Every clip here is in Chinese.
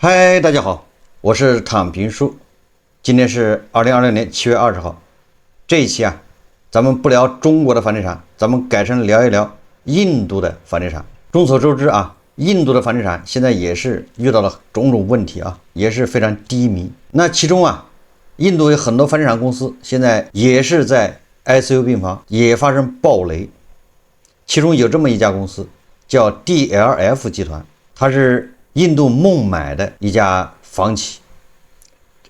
嗨，大家好，我是躺平叔。今天是2026年7月20号。这一期咱们不聊中国的房地产，咱们改成聊一聊印度的房地产。众所周知印度的房地产现在也是遇到了种种问题也是非常低迷。那其中印度有很多房地产公司现在也是在 ICU 病房，也发生暴雷。其中有这么一家公司叫 DLF 集团，它是印度孟买的一家房企。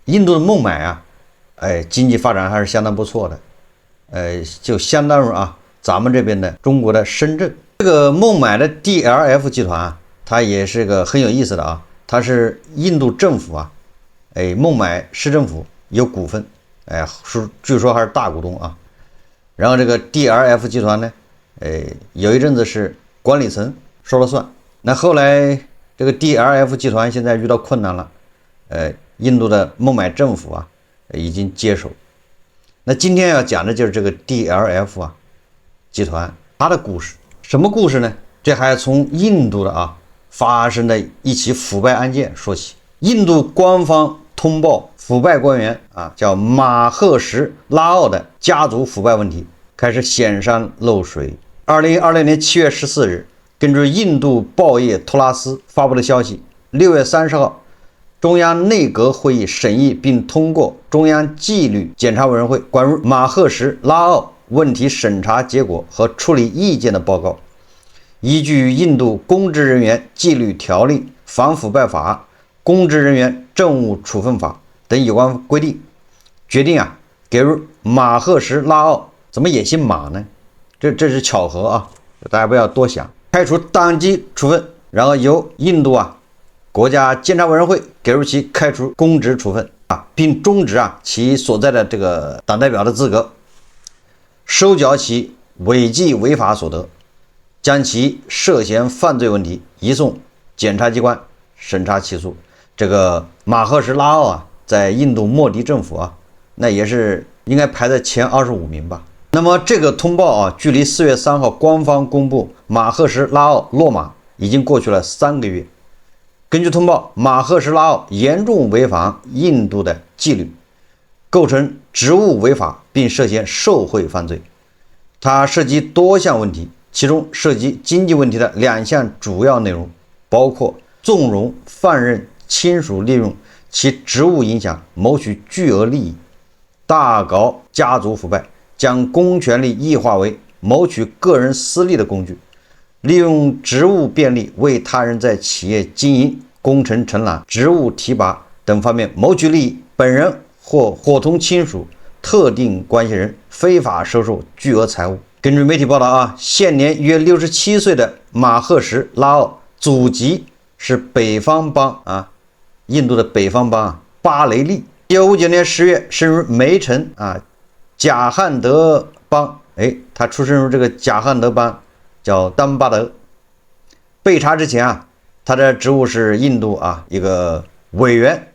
印度的孟买经济发展还是相当不错的，就相当于咱们这边的中国的深圳。这个孟买的 DLF 集团它也是个很有意思的它是印度政府孟买市政府有股份，据说还是大股东然后这个 DLF 集团呢，有一阵子是管理层说了算。那后来这个 DLF 集团现在遇到困难了，印度的孟买政府已经接手。那今天要讲的就是这个 DLF 集团它的故事。什么故事呢？这还从印度的发生的一起腐败案件说起。印度官方通报腐败官员叫马赫什拉奥的家族腐败问题开始显山露水。2026年7月14日，根据印度报业托拉斯发布的消息，6月30号，中央内阁会议审议并通过中央纪律检查委员会关于马赫什拉奥问题审查结果和处理意见的报告。依据印度公职人员纪律条例、反腐败法、公职人员政务处分法等有关规定，决定给予马赫什拉奥，怎么也姓马呢？这是巧合大家不要多想。开除党纪处分，然后由印度国家监察委员会给予其开除公职处分并终止其所在的这个党代表的资格，收缴其违纪违法所得，将其涉嫌犯罪问题移送检察机关审查起诉。这个马赫什拉奥在印度莫迪政府那也是应该排在前25名吧。那么这个通报距离4月3号官方公布马赫什拉奥落马已经过去了3个月。根据通报，马赫什拉奥严重违反印度的纪律，构成职务违法并涉嫌受贿犯罪。它涉及多项问题，其中涉及经济问题的2项主要内容，包括纵容犯人亲属利用其职务影响谋取巨额利益，大搞家族腐败，将公权力异化为谋取个人私利的工具，利用职务便利为他人在企业经营、工程承揽、职务提拔等方面谋取利益，本人或伙同亲属、特定关系人非法收受巨额财物。根据媒体报道现年约67岁的马赫什拉奥祖籍是北方邦印度的北方邦巴雷利。1959年10月生于梅城贾汉德邦，他出生于这个贾汉德邦，叫丹巴德。被查之前他的职务是印度一个委员，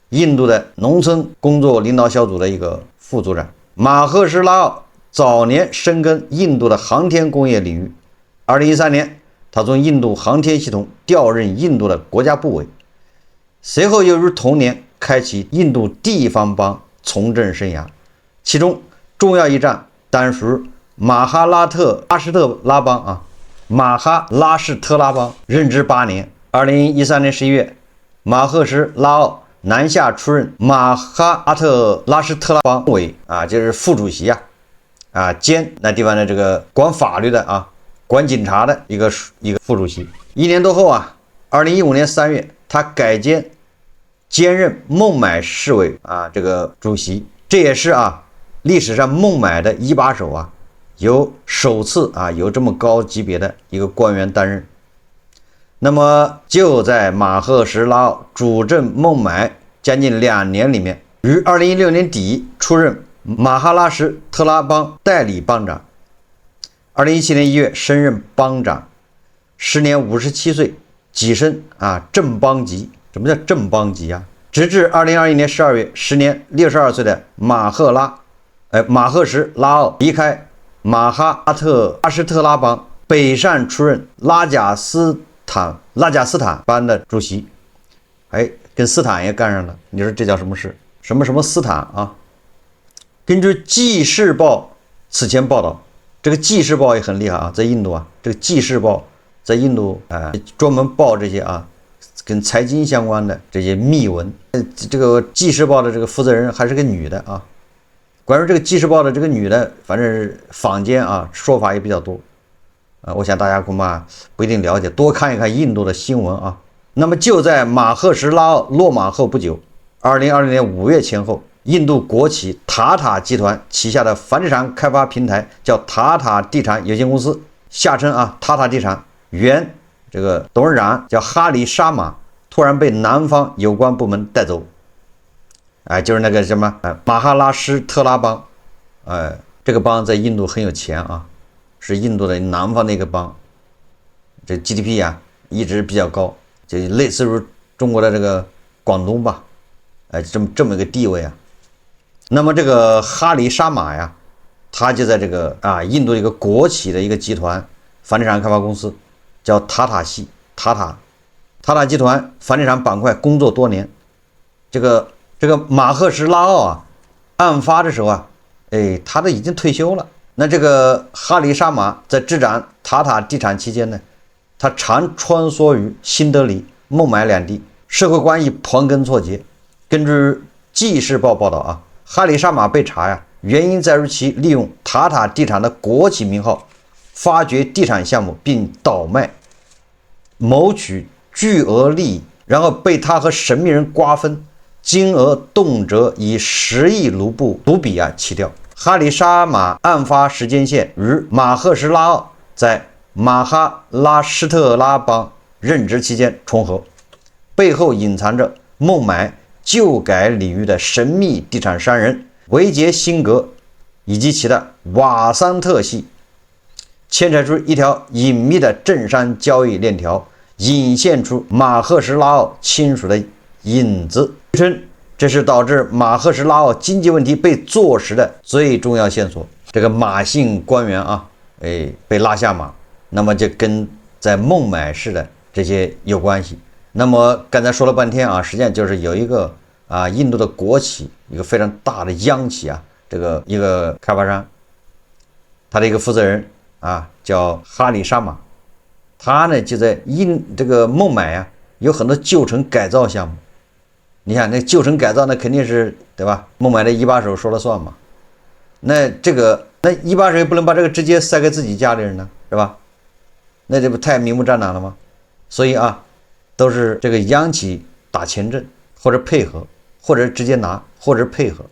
印度的农村工作领导小组的一个副组长。马赫什拉奥早年深耕印度的航天工业领域。2013年，他从印度航天系统调任印度的国家部委，随后又于同年开启印度地方邦从政生涯。其中重要一站当属马哈拉什特拉邦马哈拉什特拉邦，任职8年。2013年11月，马赫什拉奥南下出任马哈拉什特拉邦委就是副主席兼那地方的这个管法律的管警察的一个副主席。1年多后2015年3月，他改兼任孟买市委这个主席。这也是历史上孟买的一把手有首次有这么高级别的一个官员担任。那么就在马赫什拉奥主政孟买将近2年里面，于2016年底出任马哈拉什特拉邦代理邦长。2017年1月升任邦长，时年57岁，跻身正邦级。什么叫正邦级直至2021年12月，时年62岁的马赫什拉奥离开马哈拉什特拉邦，北上出任拉贾斯坦邦的主席，哎，跟斯坦也干上了。你说这叫什么事？什么什么斯坦啊？根据《纪事报》此前报道，这个《纪事报》也很厉害啊，在印度啊，这个《纪事报》在印度专门报这些跟财经相关的这些秘闻。这个《纪事报》的这个负责人还是个女的啊。关于这个《纪事报》的这个女的，反正坊间说法也比较多。我想大家恐怕不一定了解，多看一看印度的新闻啊。那么就在马赫什拉奥落马后不久，2020年5月前后，印度国企塔塔集团旗下的房地产开发平台叫塔塔地产有限公司，下称塔塔地产原这个董事长叫哈里沙马，突然被南方有关部门带走。就是那个什么马哈拉施特拉邦，这个邦在印度很有钱啊，是印度的南方的一个邦，这 GDP 一直比较高，就类似于中国的这个广东吧，这么一个地位啊。那么这个哈里沙马呀，他就在这个印度一个国企的一个集团房地产开发公司叫塔塔集团房地产板块工作多年。这个马赫什拉奥案发的时候他都已经退休了。那这个哈里沙马在执掌塔塔地产期间呢，他常穿梭于新德里、孟买两地，社会关系盘根错节。根据《纪事报》报道哈里沙马被查原因在于其利用塔塔地产的国企名号发掘地产项目并倒卖，谋取巨额利益，然后被他和神秘人瓜分，金额动辄以10亿卢布卢比起跳。哈里沙马案发时间线与马赫什拉奥在马哈拉施特拉邦任职期间重合，背后隐藏着孟买旧改领域的神秘地产商人维杰辛格以及其的瓦桑特系，牵扯出一条隐秘的政商交易链条，引现出马赫什拉奥亲属的影子。据称这是导致马赫什拉奥经济问题被坐实的最重要线索。这个马姓官员被拉下马，那么就跟在孟买市的这些有关系。那么刚才说了半天实际上就是有一个印度的国企，一个非常大的央企这个一个开发商，他的一个负责人叫哈里沙马，他呢就在这个孟买有很多旧城改造项目。你看那旧城改造，那肯定是对吧？孟买的一把手说了算嘛。那一把手也不能把这个直接塞给自己家里人呢，是吧？那这不太明目张胆了吗？所以都是这个央企打前阵，或者配合，或者直接拿，或者配合，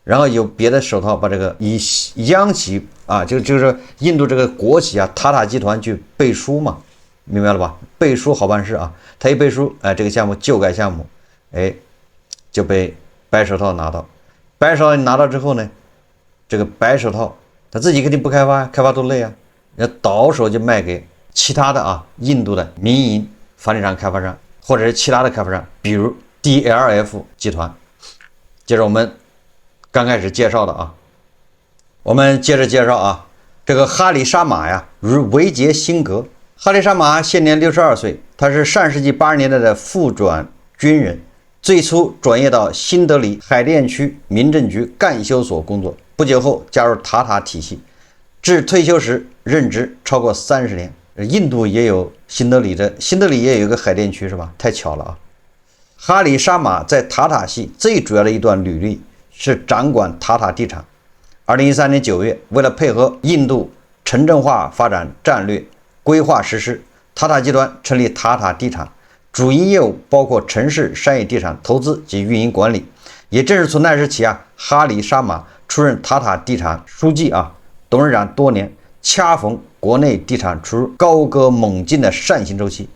然后有别的手套把这个以央企就是印度这个国企塔塔集团去背书嘛，明白了吧？背书好办事他一背书这个项目旧改项目就被白手套拿到。白手套拿到之后呢，这个白手套他自己肯定不开发，开发多累要倒手就卖给其他的印度的民营房地产开发商，或者是其他的开发商，比如 DLF 集团。接着我们刚开始介绍的我们接着介绍这个哈里沙马与维杰辛格。哈里沙马现年62岁，他是上世纪80年代的副转军人，最初转业到新德里海淀区民政局干休所工作，不久后加入塔塔体系，至退休时任职超过30年。印度也有新德里也有一个海淀区是吧？太巧了哈里沙马在塔塔系最主要的一段履历是掌管塔塔地产。2013年9月，为了配合印度城镇化发展战略规划实施，塔塔集团成立塔塔地产，主营业务包括城市商业地产投资及运营管理。也正是从那时起哈里沙马出任塔塔地产书记董事长多年，恰逢国内地产处于高歌猛进的上行周期，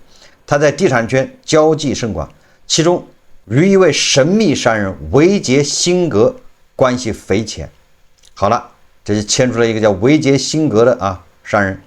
他在地产圈交际甚广，其中与一位神秘商人维杰辛格关系匪浅。好了，这就牵出了一个叫维杰辛格的商人。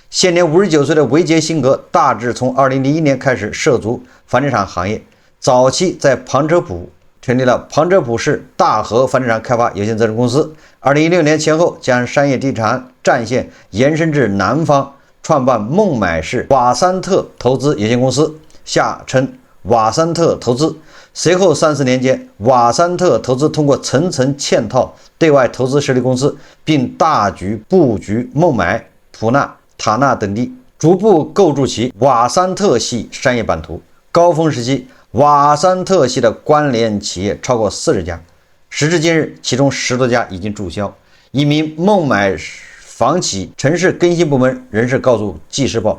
现年59岁的维杰辛格大致从2001年开始涉足房地产行业，早期在旁遮普成立了旁遮普市大和房地产开发有限责任公司。2016年前后将商业地产战线延伸至南方，创办孟买市瓦桑特投资有限公司，下称瓦山特投资。随后30年间，瓦山特投资通过层层嵌套对外投资设立公司，并大举布局孟买、普纳、塔纳等地，逐步构筑起瓦山特系商业版图。高峰时期，瓦山特系的关联企业超过40家，时至今日，其中10多家已经注销。一名孟买房企城市更新部门人士告诉《纪事报》，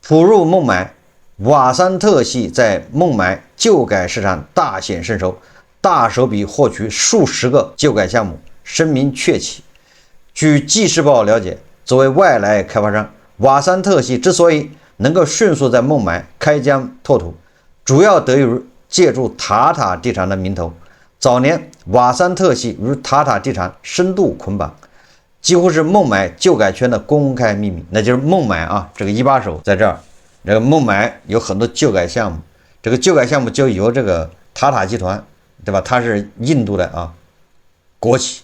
普入孟买，瓦山特系在孟买旧改市场大显身手，大手笔获取数十个旧改项目，声名鹊起。据《纪事报》了解，作为外来开发商，瓦山特系之所以能够迅速在孟买开疆拓土，主要得益于借助塔塔地产的名头。早年瓦山特系与塔塔地产深度捆绑，几乎是孟买旧改圈的公开秘密。那就是孟买啊，这个一把手在这儿。这个孟买有很多旧改项目，这个旧改项目就由这个塔塔集团，对吧？它是印度的国企。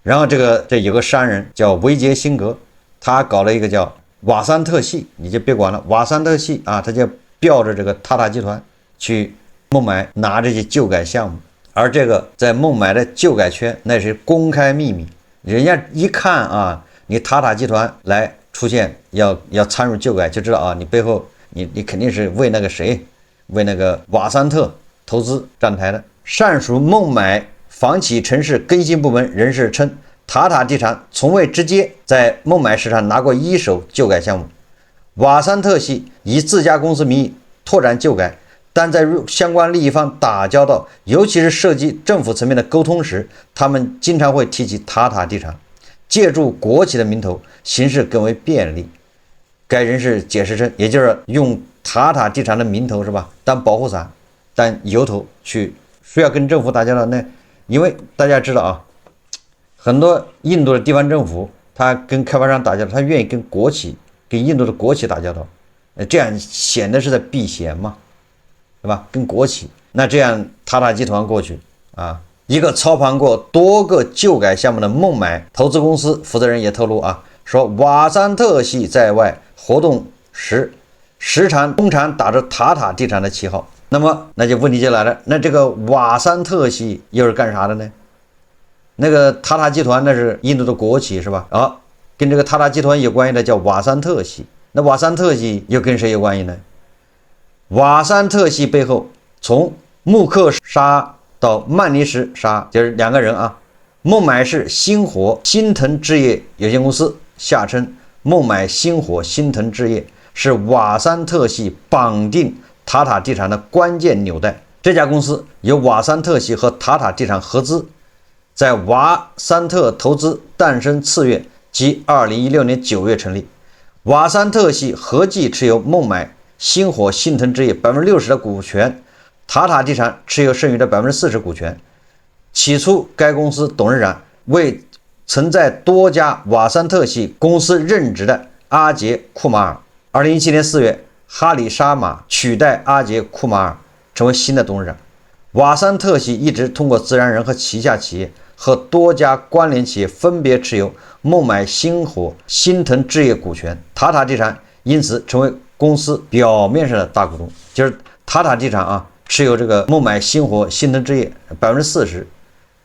然后这有个商人叫维杰辛格，他搞了一个叫瓦山特系，你就别管了，瓦山特系啊，他就标着这个塔塔集团去孟买拿这些旧改项目。而这个在孟买的旧改圈那是公开秘密，人家一看啊，你塔塔集团来出现要参与旧改，就知道啊，你背后你肯定是为那个谁，为那个瓦山特投资站台的。上述孟买房企城市更新部门人士称，塔塔地产从未直接在孟买市场拿过一手旧改项目，瓦山特系以自家公司名义拓展旧改，但在与相关利益方打交道，尤其是涉及政府层面的沟通时，他们经常会提起塔塔地产，借助国企的名头，形式更为便利。该人士解释称，也就是用塔塔地产的名头是吧，当保护伞，当由头去需要跟政府打交道。那因为大家知道啊，很多印度的地方政府，他跟开发商打交道，他愿意跟国企、跟印度的国企打交道，这样显得是在避嫌嘛。对吧？跟国企，那这样塔塔集团过去啊，一个操盘过多个旧改项目的孟买投资公司负责人也透露啊，说瓦山特系在外活动时，通常打着塔塔地产的旗号。那就问题就来了，那这个瓦山特系又是干啥的呢？那个塔塔集团那是印度的国企是吧？跟这个塔塔集团有关系的叫瓦山特系，那瓦山特系又跟谁有关系呢？瓦山特系背后，从穆克沙到曼尼什沙，就是两个人啊。孟买市星火新腾置业有限公司，下称孟买星火新腾置业，是瓦山特系绑定塔塔地产的关键纽带。这家公司由瓦山特系和塔塔地产合资，在瓦山特投资诞生次月，即2016年9月成立。瓦山特系合计持有孟买星火新腾置业60%的股权，塔塔地产持有剩余的40%股权。起初，该公司董事长为曾在多家瓦山特系公司任职的阿杰库马尔。2017年4月，哈里沙马取代阿杰库马尔成为新的董事长。瓦山特系一直通过自然人和旗下企业和多家关联企业分别持有孟买星火新腾置业股权，塔塔地产因此成为公司表面上的大股东。就是塔塔地产啊，持有这个孟买星火新腾置业40%，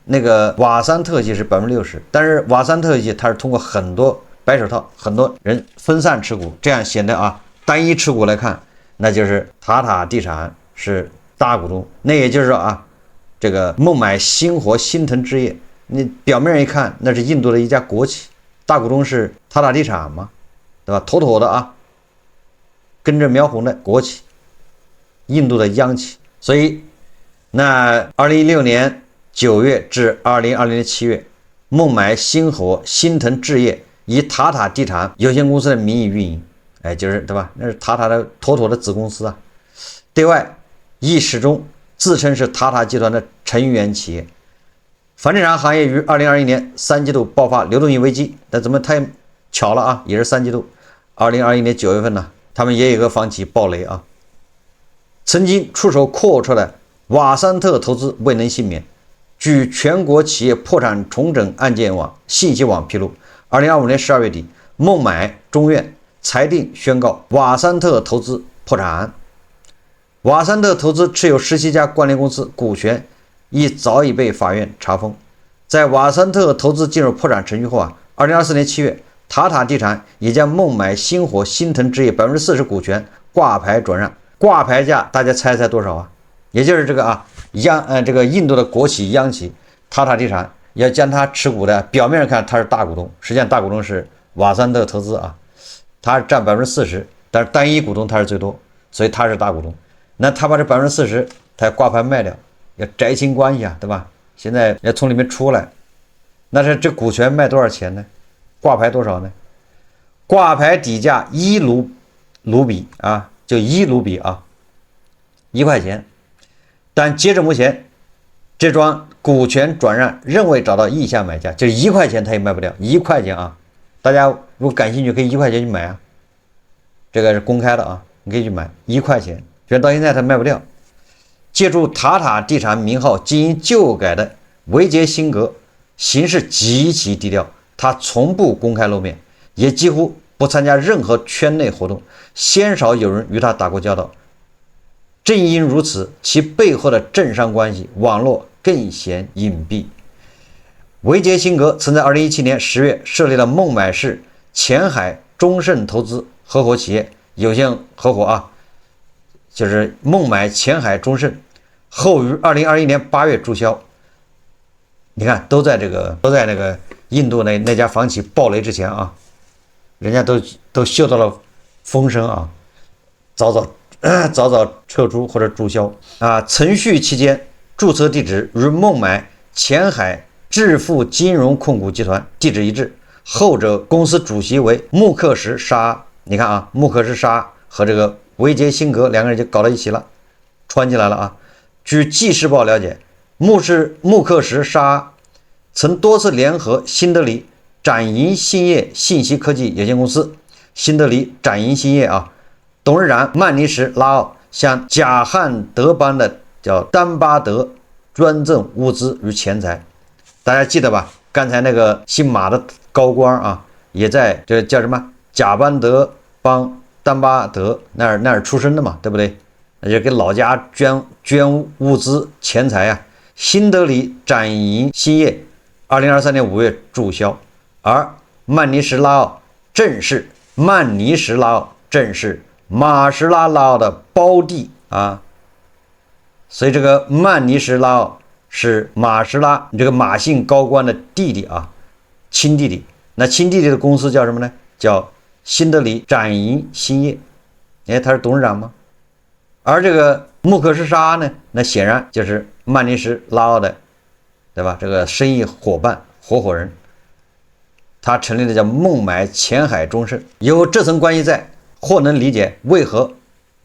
那个瓦山特系是60%，但是瓦山特系它是通过很多白手套，很多人分散持股，这样显得啊，单一持股来看，那就是塔塔地产是大股东。那也就是说啊，这个孟买星火新腾置业，你表面上一看，那是印度的一家国企，大股东是塔塔地产嘛，对吧？妥妥的啊，跟着苗红的国企，印度的央企。所以那2016年9月至2020年7月，孟买星火新腾置业以塔塔地产有限公司的名义运营，就是对吧？那是塔塔的妥妥的子公司啊。对外亦始终自称是塔塔集团的成员企业。房地产行业于2021年3季度爆发流动性危机，那怎么太巧了啊？也是3季度，2021年9月份呢，他们也有个房企暴雷啊。曾经出手阔绰的瓦山特投资未能幸免。据全国企业破产重整案件网信息网披露，2025年12月底，孟买中院裁定宣告瓦山特投资破产。瓦山特投资持有17家关联公司股权亦早已被法院查封。在瓦山特投资进入破产程序后啊，2024年7月，塔塔地产也将孟买星火新腾置业40%股权挂牌转让，挂牌价大家猜多少啊？也就是这个这个印度的国企央企塔塔地产要将它持股的，表面上看它是大股东，实际上大股东是瓦山特投资啊，它占40%，但是单一股东它是最多，所以它是大股东。那他把这40%他要挂牌卖掉，要摘清关系啊，对吧？现在要从里面出来，那是这股权卖多少钱呢？挂牌多少呢？挂牌底价1卢比啊，就1卢比啊，1块钱。但截至目前，这桩股权转让仍未找到意向买家，就1块钱他也卖不掉，1块钱啊！大家如果感兴趣，可以1块钱去买啊，这个是公开的啊，你可以去买1块钱。虽然到现在他卖不掉。借助塔塔地产名号经营旧改的维杰辛格行事极其低调，他从不公开露面，也几乎不参加任何圈内活动，鲜少有人与他打过交道。正因如此，其背后的政商关系网络更显隐蔽。维杰辛格曾在2017年10月设立了孟买市前海中盛投资合伙企业有限合伙啊，就是孟买前海中盛，后于2021年8月注销。你看，都在那个印度那家房企爆雷之前啊，人家都嗅到了风声啊，早早撤出或者注销啊。存续期间，注册地址与孟买前海致富金融控股集团地址一致，后者公司主席为穆克什沙。你看啊，穆克什沙和这个维杰辛格两个人就搞到一起了，串起来了啊。据《纪事报》了解，穆克什沙曾多次联合新德里展银兴业信息科技有限公司、新德里展银兴业啊董事长曼尼什拉奥向贾汉德邦的叫丹巴德捐赠物资与钱财。大家记得吧？刚才那个姓马的高官啊，也在这叫什么贾班德邦丹巴德那儿出生的嘛，对不对？那就给老家捐物资钱财啊。新德里展银兴业2023年5月注销，而曼尼什拉奥正是马什拉奥的胞弟啊，所以这个曼尼什拉奥是马什拉这个马姓高官的弟弟啊，亲弟弟。那亲弟弟的公司叫什么呢？叫新德里展银兴业。他是董事长吗？而这个穆克什沙呢，那显然就是曼尼什拉奥的，对吧？这个生意伙伴合伙人，他成立的叫孟买前海中盛。有这层关系在，或能理解为何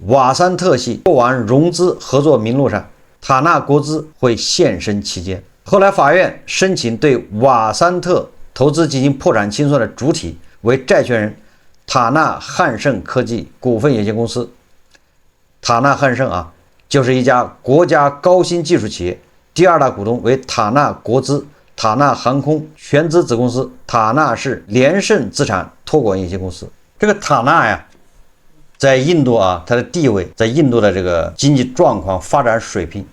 瓦山特系过往融资合作名录上，塔纳国资会现身其间。后来法院申请对瓦山特投资进行破产清算的主体为债权人塔纳汉盛科技股份有限公司。塔纳汉盛啊，就是一家国家高新技术企业，第二大股东为塔纳国资、塔纳航空全资子公司塔纳市联盛资产托管有限公司。这个塔纳呀，在印度啊，它的地位在印度的这个经济状况发展水平，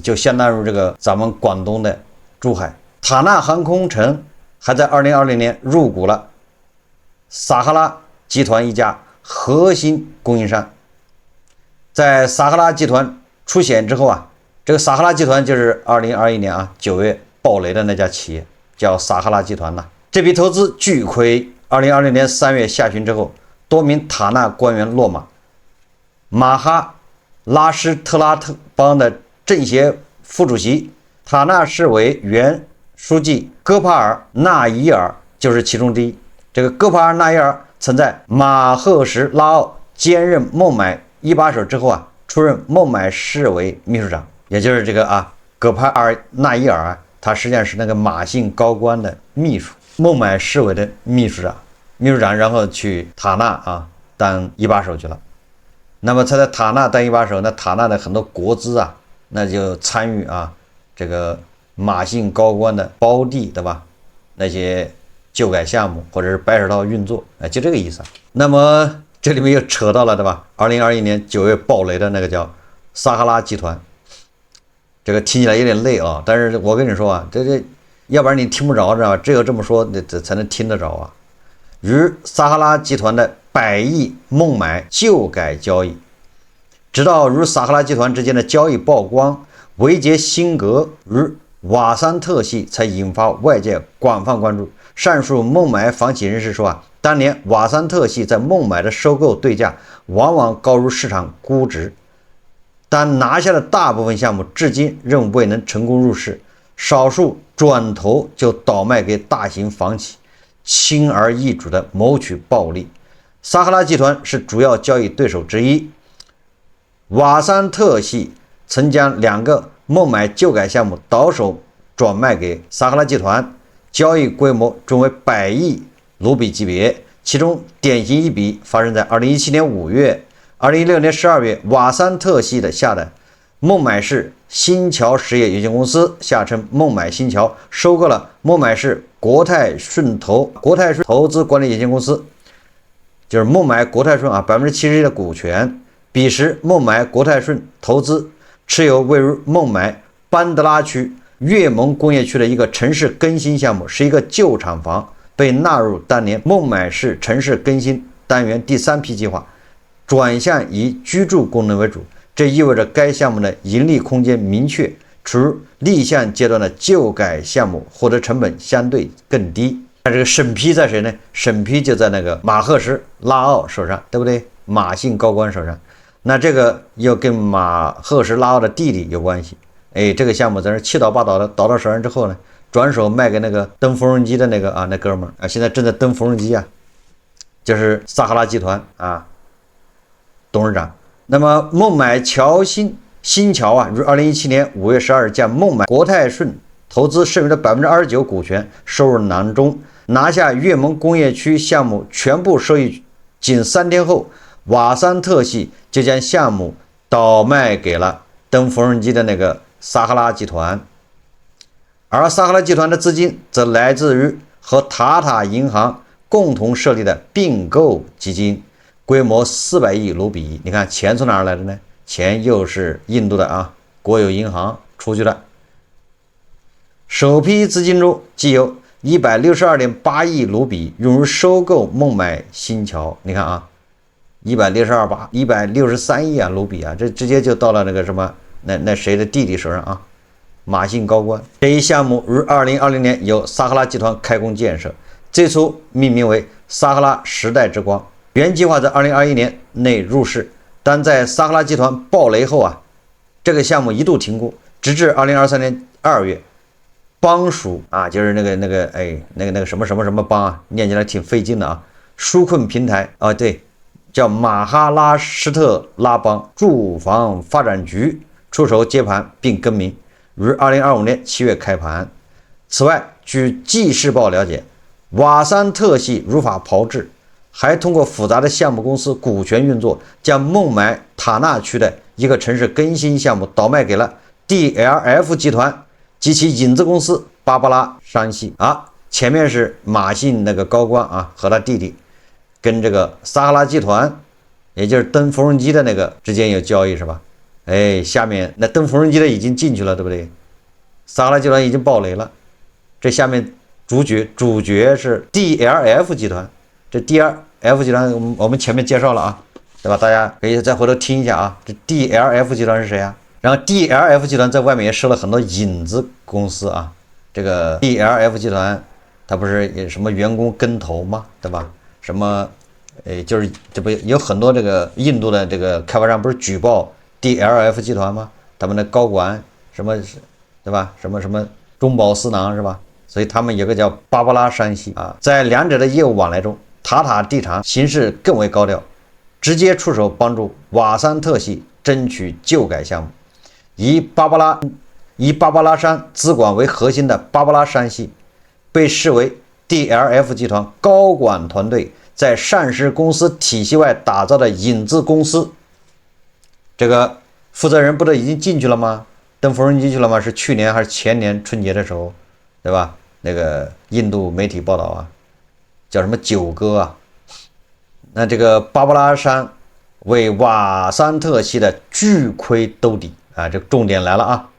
就相当于这个咱们广东的珠海。塔纳航空城还在2020年入股了撒哈拉集团一家核心供应商。在撒哈拉集团出险之后啊，这个撒哈拉集团就是2021年9月爆雷的那家企业，叫撒哈拉集团呐。这笔投资巨亏，2020年3月下旬之后，多名塔纳官员落马。马哈拉施特拉特邦的政协副主席、塔纳市委原书记戈帕尔纳伊尔就是其中之一。这个戈帕尔纳伊尔曾在马赫什拉奥兼任孟买一把手之后啊，出任孟买市委秘书长，也就是这个戈帕尔纳伊尔啊，他实际上是那个马姓高官的秘书，孟买市委的秘书长，然后去塔纳当一把手去了。那么他在塔纳当一把手，那塔纳的很多国资啊，那就参与这个马姓高官的胞弟，对吧？那些旧改项目或者是白手套运作，就这个意思。那么这里面又扯到了，对吧？2021年9月爆雷的那个叫撒哈拉集团。这个听起来有点累啊，但是我跟你说啊，要不然你听不着，知道吧？只有这么说，这才能听得着啊。与撒哈拉集团的百亿孟买旧改交易，直到与撒哈拉集团之间的交易曝光，维杰辛格与瓦桑特系才引发外界广泛关注。上述孟买房企人士说啊，当年瓦桑特系在孟买的收购对价往往高于市场估值。但拿下的大部分项目至今仍未能成功入市，少数转头就倒卖给大型房企，轻而易举地谋取暴利。撒哈拉集团是主要交易对手之一，瓦桑特系曾将2个孟买旧改项目倒手转卖给撒哈拉集团，交易规模均为100亿卢比级别，其中典型一笔发生在2017年5月。2016年12月，瓦桑特系的下的孟买市新桥实业有限公司（下称孟买新桥）收购了孟买市国泰顺投资管理有限公司，就是孟买国泰顺啊71%的股权。彼时，孟买国泰顺投资持有位于孟买班德拉区悦盟工业区的一个城市更新项目，是一个旧厂房，被纳入当年孟买市城市更新单元第3批计划。转向以居住功能为主，这意味着该项目的盈利空间明确，处于立项阶段的旧改项目获得成本相对更低。那这个审批在谁呢？审批就在那个马赫什拉奥手上，对不对？马姓高官手上。那这个又跟马赫什拉奥的弟弟有关系。这个项目在这七倒八倒的倒到手上之后呢，转手卖给那个蹬缝纫机的那个那哥们儿啊，现在正在蹬缝纫机啊，就是撒哈拉集团啊。董事长。那么孟买新桥啊，于2017年5月12日将孟买国泰顺投资剩余的29%股权收入囊中，拿下悦盟工业区项目全部收益。仅3天后，瓦桑特系就将项目倒卖给了蹬缝纫机的那个撒哈拉集团，而撒哈拉集团的资金则来自于和塔塔银行共同设立的并购基金。规模400亿卢比，你看钱从哪儿来的呢？钱又是印度的国有银行出去的。首批资金中，既有162.8亿卢比用于收购孟买新桥，你看163亿卢比这直接就到了那个什么那谁的弟弟手上马姓高官。这一项目于2020年由撒哈拉集团开工建设，最初命名为撒哈拉时代之光。原计划在2021年内入市，但在撒哈拉集团爆雷后这个项目一度停工，直至2023年2月，邦属就是那个什么邦念起来挺费劲的纾困平台对，叫马哈拉施特拉邦住房发展局出手接盘并更名，于2025年7月开盘。此外，据《纪事报》了解，瓦桑特系如法炮制。还通过复杂的项目公司股权运作，将孟买塔纳区的一个城市更新项目倒卖给了 DLF 集团及其影子公司芭芭拉山系前面是马姓那个高官和他弟弟跟这个撒哈拉集团，也就是蹬缝纫机的那个之间有交易是吧？下面那蹬缝纫机的已经进去了，对不对？撒哈拉集团已经爆雷了，这下面主角是 DLF 集团。这 DLF 集团我们前面介绍了对吧？大家可以再回头听一下这 DLF 集团是谁然后 DLF 集团在外面也设了很多影子公司这个 DLF 集团它不是有什么员工跟投吗？对吧？什么就是这不有很多这个印度的这个开发商不是举报 DLF 集团吗？他们的高管什么对吧？什么中饱私囊是吧？所以他们有个叫芭芭拉山系在两者的业务往来中，塔塔地产形势更为高调，直接出手帮助瓦桑特系争取旧改项目。以芭芭拉山资管为核心的芭芭拉山系，被视为 DLF 集团高管团队在上市公司体系外打造的影子公司。这个负责人不都已经进去了吗？蹬缝纫机去了吗？是去年还是前年春节的时候，对吧？那个印度媒体报道叫什么九哥那这个芭芭拉山为瓦桑特系的巨亏兜底啊，这个重点来了啊！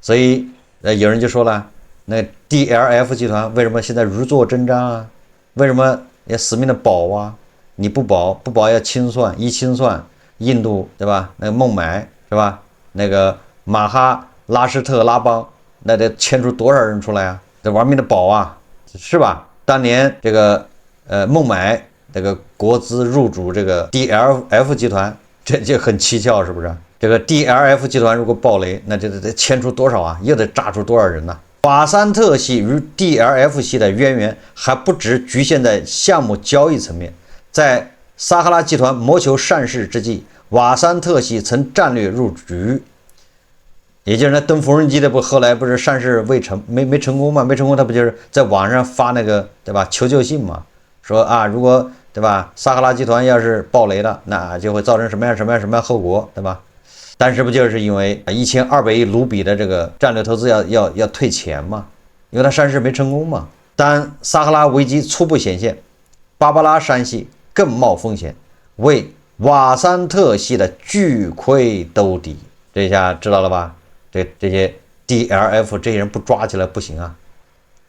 所以有人就说了，那 DLF 集团为什么现在如坐针毡啊？为什么要死命的保啊？你不保要清算，一清算，印度对吧？那个孟买是吧？那个马哈拉施特拉邦，那得牵出多少人出来啊？得玩命的保啊，是吧？当年这个孟买这个国资入主这个 DLF 集团，这就很蹊跷，是不是？这个 DLF 集团如果爆雷，那就得牵出多少啊？又得炸出多少人呢？瓦桑特系与 DLF 系的渊源还不只局限在项目交易层面，在撒哈拉集团谋求上市之际，瓦桑特系曾战略入局。也就是那登缝纫机的后来不是上市没成功吗？没成功，他不就是在网上发那个对吧求救信嘛？说啊，如果对吧撒哈拉集团要是爆雷了，那就会造成什么样后果，对吧？但是不就是因为1200亿卢比的这个战略投资要退钱嘛？因为它上市没成功嘛。当撒哈拉危机初步显现，芭芭拉山系更冒风险，为瓦桑特系的巨亏兜底。这下知道了吧？这些 DLF 这些人不抓起来不行啊！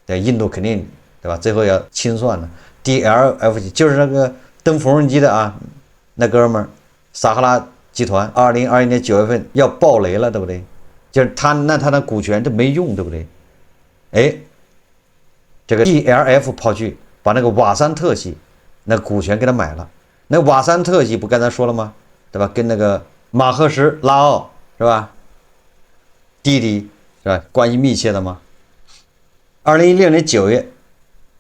对，印度肯定对吧？最后要清算的。DLF 就是那个登缝纫机的啊，那哥们儿，撒哈拉集团2021年9月份要爆雷了，对不对？就是他的股权都没用，对不对？哎，这个 DLF 跑去把那个瓦桑特系那股权给他买了。那瓦桑特系不刚才说了吗？对吧？跟那个马赫什拉奥是吧？弟弟是吧？关系密切的吗？2016年9月，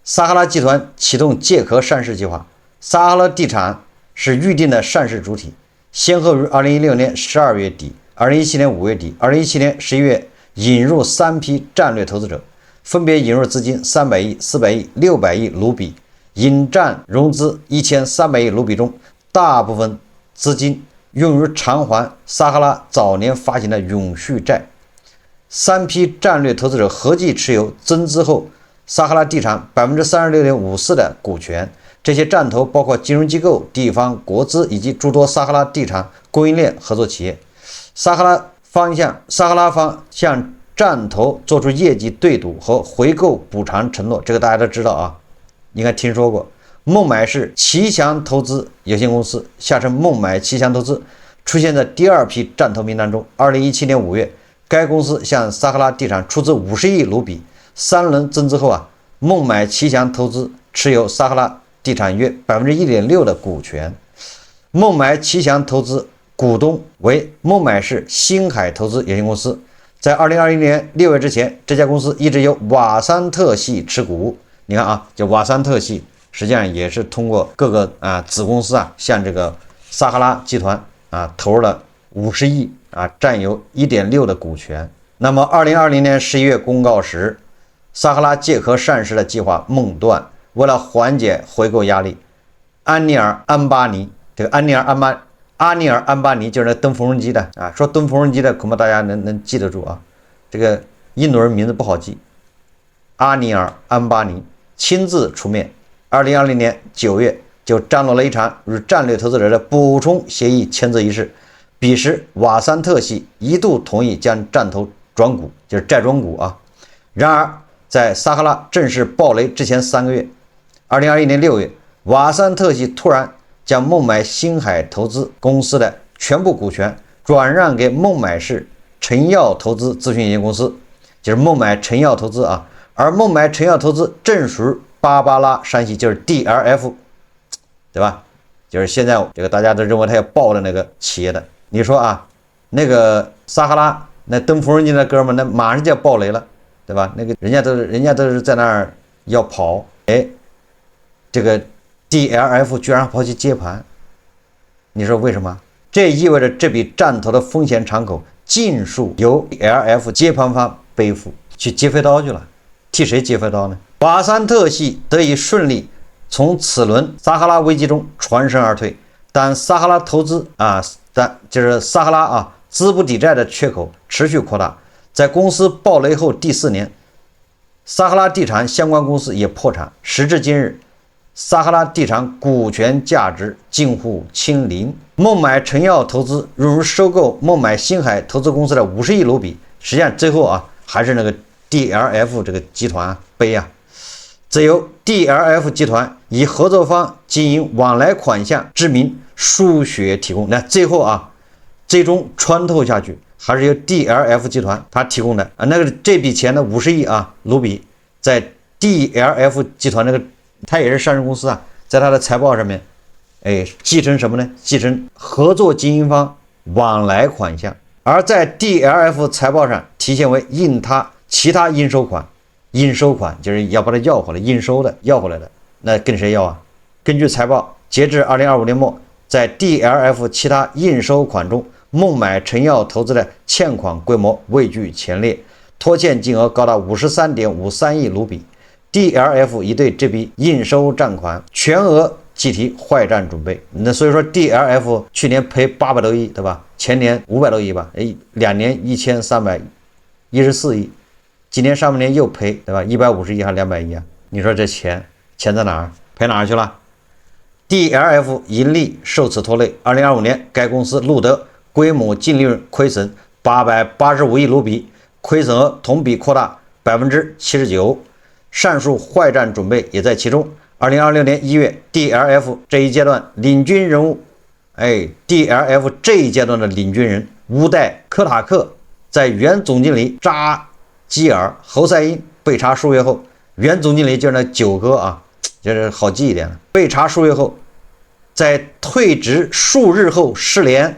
撒哈拉集团启动借壳上市计划，撒哈拉地产是预定的上市主体，先后于2016年12月底、2017年5月底、2017年11月引入3批战略投资者，分别引入资金300亿、400亿、600亿卢比，引战融资1300亿卢比中，大部分资金用于偿还撒哈拉早年发行的永续债。3批战略投资者合计持有增资后撒哈拉地产 36.54% 的股权，这些战投包括金融机构、地方国资以及诸多撒哈拉地产供应链合作企业。撒哈拉方向战投做出业绩对赌和回购补偿承诺，这个大家都知道啊，应该听说过。孟买市奇祥投资有限公司，下称孟买奇祥投资，出现在第2批战投名单中。2017年5月，该公司向撒哈拉地产出资50亿卢比，3轮增资后啊，孟买奇祥投资持有撒哈拉地产约 1.6% 的股权。孟买奇祥投资股东为孟买市星海投资有限公司。在2021年6月之前，这家公司一直由瓦桑特系持股。你看啊，就瓦桑特系实际上也是通过各个子公司向这个撒哈拉集团投了50亿占有 1.6% 的股权。那么2020年11月公告时，撒哈拉借壳上市的计划梦断。为了缓解回购压力，阿尼尔安巴尼就是那登缝纫机的说登缝纫机的恐怕大家能记得住啊，这个印度人名字不好记。阿尼尔安巴尼亲自出面，2020年9月就张罗了一场与战略投资者的补充协议签字仪式。彼时瓦桑特系一度同意将战投转股，就是债转股啊。然而在撒哈拉正式爆雷之前3个月，2021年6月，瓦桑特系突然将孟买星海投资公司的全部股权转让给孟买市陈药投资咨询有限公司，就是孟买陈药投资啊。而孟买陈药投资正属芭芭拉山系，就是 DLF， 对吧？就是现在这个大家都认为他要爆的那个企业的。你说那个撒哈拉那登缝纫机的哥们那马上就要爆雷了，对吧？那个人家都是在那儿要跑，这个 DLF 居然跑去接盘，你说为什么？这意味着这笔战投的风险敞口尽数由 DLF 接盘方背负，去接飞刀去了。替谁接飞刀呢？瓦桑特系得以顺利从此轮撒哈拉危机中全身而退，但撒哈拉投资就是撒哈拉资不抵债的缺口持续扩大。在公司爆雷后第4年，撒哈拉地产相关公司也破产。时至今日，撒哈拉地产股权价值近乎清零。孟买成药投资融入收购孟买星海投资公司的50亿卢比，实际上最后啊还是那个 DLF 这个集团背啊，则由 DLF 集团以合作方经营往来款项之名输血提供。那最后啊，最终穿透下去还是由 DLF 集团他提供的啊。那个这笔钱的50亿啊卢比，在 DLF 集团那个它也是上市公司啊，在它的财报上面，继承什么呢？继承合作经营方往来款项，而在 DLF 财报上体现为应他其他应收款。应收款就是要把它要回来，应收的要回来的，那跟谁要啊？根据财报，截至2025年末，在 DLF 其他应收款中，孟买成药投资的欠款规模位居前列，拖欠金额高达53.53亿卢比。DLF 已对这笔应收账款全额计提坏账准备。那所以说 DLF 去年赔800多亿，对吧？前年500多亿吧，2年1314亿。今年上半年又赔，对吧？150亿还是200亿啊？你说这钱在哪儿？赔哪儿去了 ？DLF 盈利受此拖累。2025年，该公司录得规模净利润亏损885亿卢比，亏损额同比扩大79%。上述坏账准备也在其中。2026年1月 ，DLF 这一阶段领军人物，DLF 这一阶段的领军人乌代科塔克在原总经理扎基尔侯赛因被查数月后，原总经理就是那九哥啊，就是好记一点了。被查数月后，在退职数日后失联。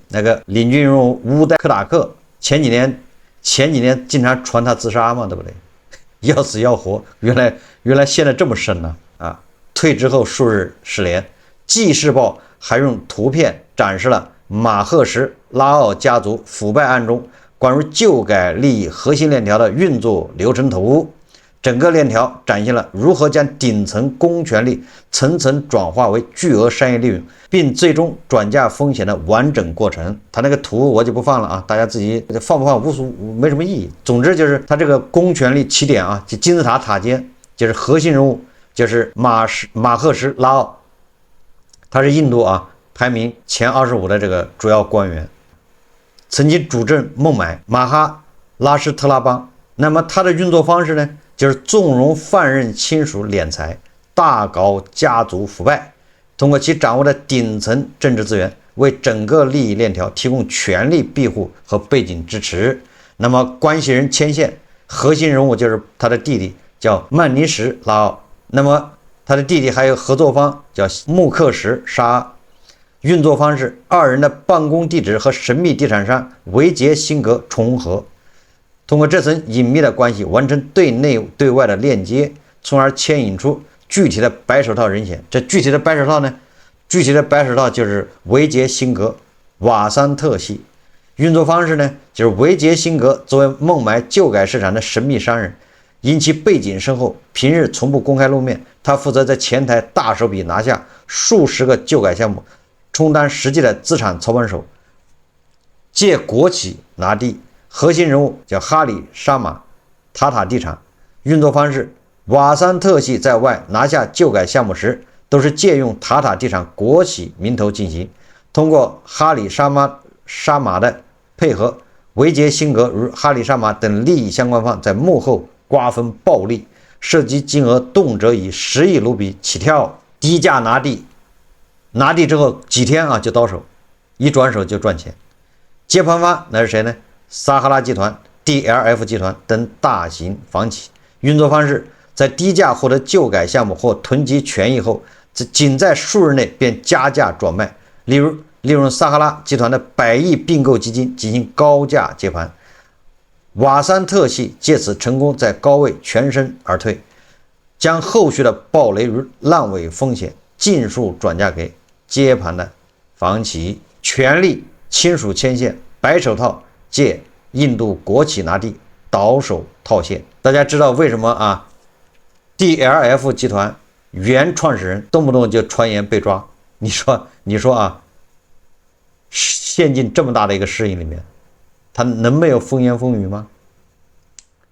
那个领军人物乌代科塔克前几年经常传他自杀嘛，对不对？要死要活，原来陷得这么深呢啊！退职后数日失联。《纪事报》还用图片展示了马赫什拉奥家族腐败案中关于旧改利益核心链条的运作流程图，整个链条展现了如何将顶层公权力层层转化为巨额商业利润，并最终转嫁风险的完整过程。它那个图我就不放了啊，大家自己放不放没什么意义。总之就是它这个公权力起点啊，就金字塔塔尖，就是核心人物就是马赫什拉奥，他是印度啊排名前25的这个主要官员。曾经主政孟买、马哈拉施特拉邦。那么他的运作方式呢，就是纵容犯人亲属敛财，大搞家族腐败，通过其掌握的顶层政治资源，为整个利益链条提供权力庇护和背景支持。那么关系人牵线，核心人物就是他的弟弟，叫曼尼什拉奥。那么他的弟弟还有合作方叫穆克什沙。运作方式，二人的办公地址和神秘地产商维杰辛格重合，通过这层隐秘的关系完成对内对外的链接，从而牵引出具体的白手套人选。这具体的白手套呢？具体的白手套就是维杰辛格、瓦桑特系。运作方式呢，就是维杰辛格作为孟买旧改市场的神秘商人，因其背景深厚，平日从不公开露面。他负责在前台大手笔拿下数十个旧改项目，充当实际的资产操盘手，借国企拿地。核心人物叫哈里沙马塔塔地产。运作方式，瓦桑特系在外拿下旧改项目时，都是借用塔塔地产国企名头进行。通过哈里沙马的配合，维杰辛格与哈里沙马等利益相关方在幕后瓜分暴利，涉及金额动辄以10亿卢比起跳，低价拿地。拿地之后几天啊就到手，一转手就赚钱。接盘方那是谁呢？撒哈拉集团、DLF 集团等大型房企。运作方式，在低价获得旧改项目或囤积权益后，仅在数日内便加价转卖。例如，利用撒哈拉集团的100亿并购基金进行高价接盘。瓦桑特系借此成功在高位全身而退，将后续的暴雷与烂尾风险尽数转嫁给接盘的房企。权力亲属牵线，白手套借印度国企拿地，倒手套现。大家知道为什么啊 DLF 集团原创始人动不动就传言被抓？你说啊，陷进这么大的一个事情里面，他能没有风言风语吗？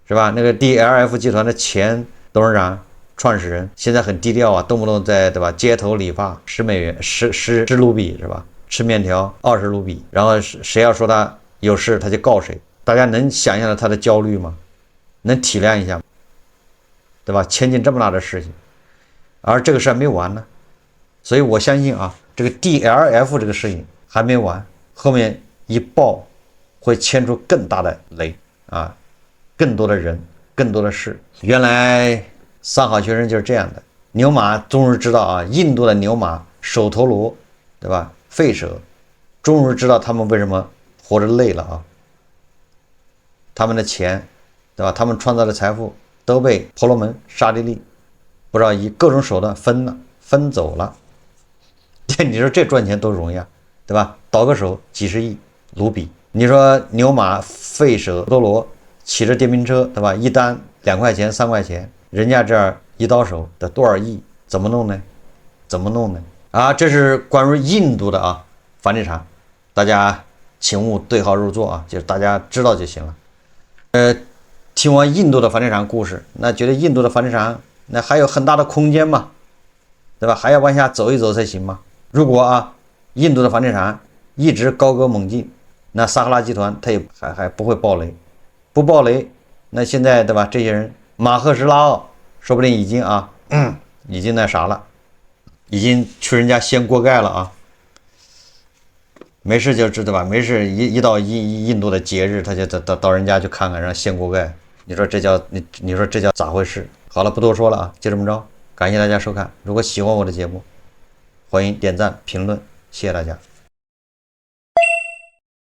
是吧？那个 DLF 集团的前董事长创始人，现在很低调啊，动不动在对吧街头理发$10，十卢比是吧？吃面条20卢比，然后谁要说他有事他就告谁，大家能想象到他的焦虑吗？能体谅一下吗？对吧？牵进这么大的事情，而这个事还没完呢，所以我相信啊，这个 DLF 这个事情还没完，后面一爆会牵出更大的雷啊，更多的人，更多的事。原来三好学生就是这样的，牛马终于知道啊，印度的牛马首陀罗，对吧？吠舍，终于知道他们为什么活着累了啊，他们的钱，对吧？他们创造的财富都被婆罗门刹帝利不知道以各种手段分走了。你说这赚钱多容易啊，对吧？倒个手几十亿卢比。你说牛马吠舍多罗骑着电瓶车，对吧？一单2块钱3块钱，人家这儿一刀手得多少亿？怎么弄呢？怎么弄呢？啊，这是关于印度的啊房地产，大家请勿对号入座啊，就是大家知道就行了。听完印度的房地产故事，那觉得印度的房地产那还有很大的空间嘛，对吧？还要往下走一走才行嘛。如果啊，印度的房地产一直高歌猛进，那撒哈拉集团它也还不会爆雷，不爆雷，那现在对吧？这些人马赫什拉奥说不定已经已经那啥了，已经去人家掀锅盖了啊。没事就知道吧，没事一到印度的节日，他就到人家去看看，然后掀锅盖。你说这叫你说这叫咋回事？好了，不多说了啊，就这么着。感谢大家收看，如果喜欢我的节目，欢迎点赞评论，谢谢大家。